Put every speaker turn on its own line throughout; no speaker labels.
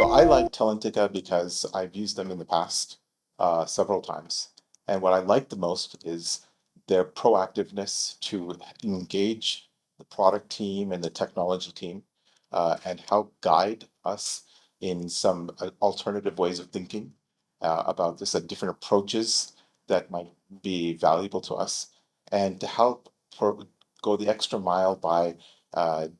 So I like Talentica because I've used them in the past several times. And what I like the most is their proactiveness to engage the product team and the technology team and help guide us in some alternative ways of thinking about this, different approaches that might be valuable to us, and to help go the extra mile by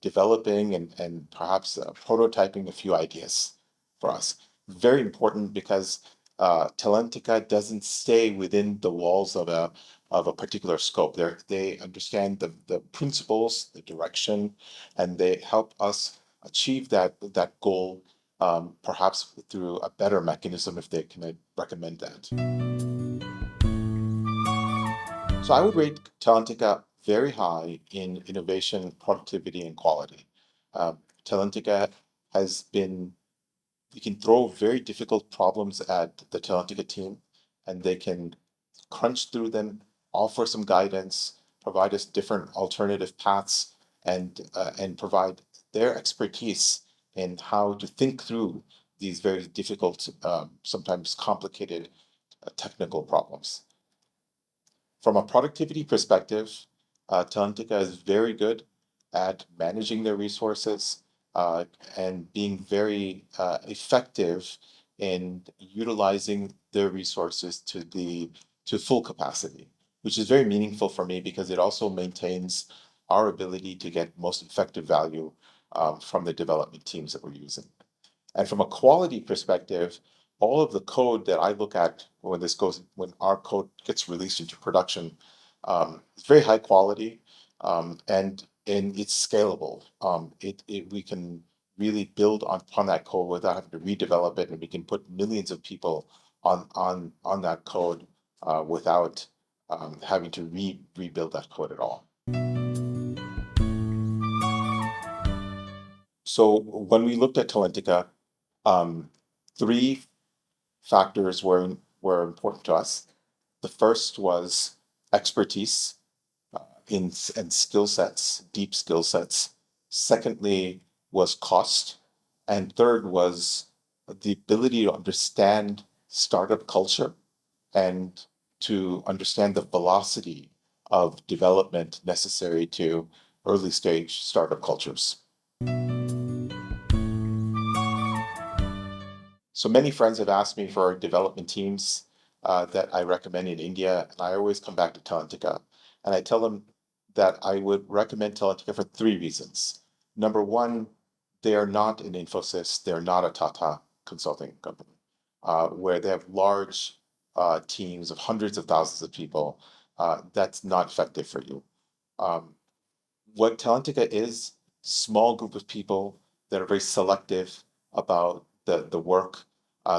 developing and perhaps prototyping a few ideas for us. Very important because Talentica doesn't stay within the walls of a particular scope. They understand the principles, the direction, and they help us achieve that goal, perhaps through a better mechanism if they can recommend that. So I would rate Talentica very high in innovation, productivity, and quality. Uh, Talentica has been we can throw very difficult problems at the Talentica team, and they can crunch through them, offer some guidance, provide us different alternative paths, and provide their expertise in how to think through these very difficult, sometimes complicated technical problems. From a productivity perspective, Talentica is very good at managing their resources uh, and being very effective in utilizing their resources to full capacity, which is very meaningful for me because it also maintains our ability to get most effective value from the development teams that we're using. And from a quality perspective, all of the code that I look at when our code gets released into production, it's very high quality, and it's scalable. We can really build upon that code without having to redevelop it, and we can put millions of people on that code without having to rebuild that code at all. So when we looked at Talentica, um, three factors were important to us. The first was expertise and skill sets, deep skill sets. Secondly was cost, and third was the ability to understand startup culture and to understand the velocity of development necessary to early stage startup cultures. So many friends have asked me for development teams that I recommend in India, and I always come back to Talentica. And I tell them that I would recommend Talentica for three reasons. Number one, they are not an Infosys, they're not a Tata consulting company, where they have large teams of hundreds of thousands of people. That's not effective for you. Um, what Talentica is, small group of people that are very selective about the work.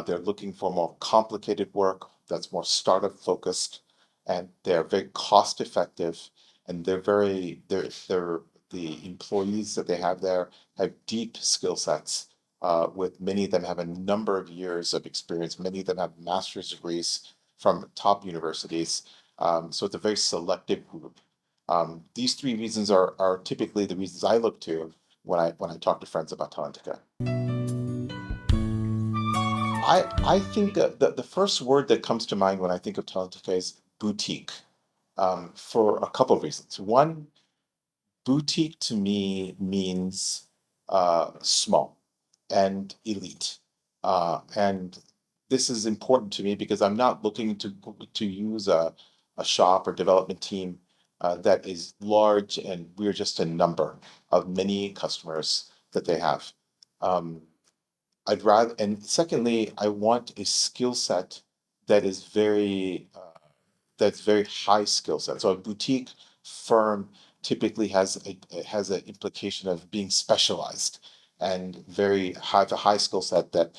They're looking for more complicated work that's more startup focused, and they're very cost effective, and they're the employees that they have there have deep skill sets. With many of them have a number of years of experience. Many of them have master's degrees from top universities. So it's a very selective group. These three reasons are typically the reasons I look to when I talk to friends about Talentica. I think the first word that comes to mind when I think of Talentica is boutique, for a couple of reasons. One, boutique to me means small and elite, and this is important to me because I'm not looking to use a shop or development team that is large and we're just a number of many customers that they have. Um, I'd rather, and secondly, I want a skill set that is that's very high skill set. So a boutique firm typically has an implication of being specialized and very have a high skill set that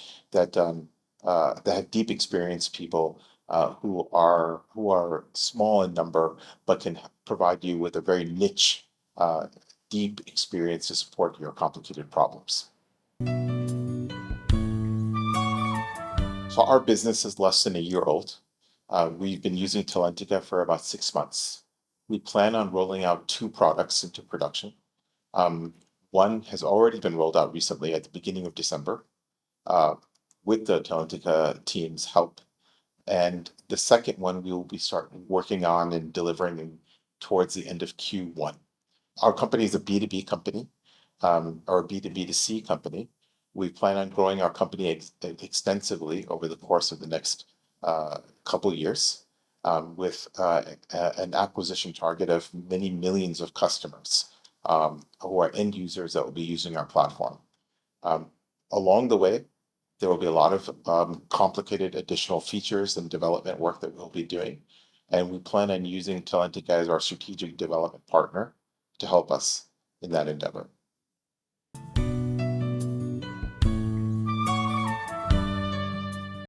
have deep experience people who are small in number but can provide you with a very niche, uh, deep experience to support your complicated problems. So our business is less than a year old. We've been using Talentica for about 6 months. We plan on rolling out two products into production. Um, One has already been rolled out recently at the beginning of December, uh, with the Talentica team's help. And the second one we will be start working on and delivering towards the end of Q1. Our company is a B2B company, or a B2B2C company. We plan on growing our company extensively over the course of the next couple years, with an acquisition target of many millions of customers, who are end users that will be using our platform. Um, Along the way, there will be a lot of complicated additional features and development work that we'll be doing. And we plan on using Talentica as our strategic development partner to help us in that endeavor.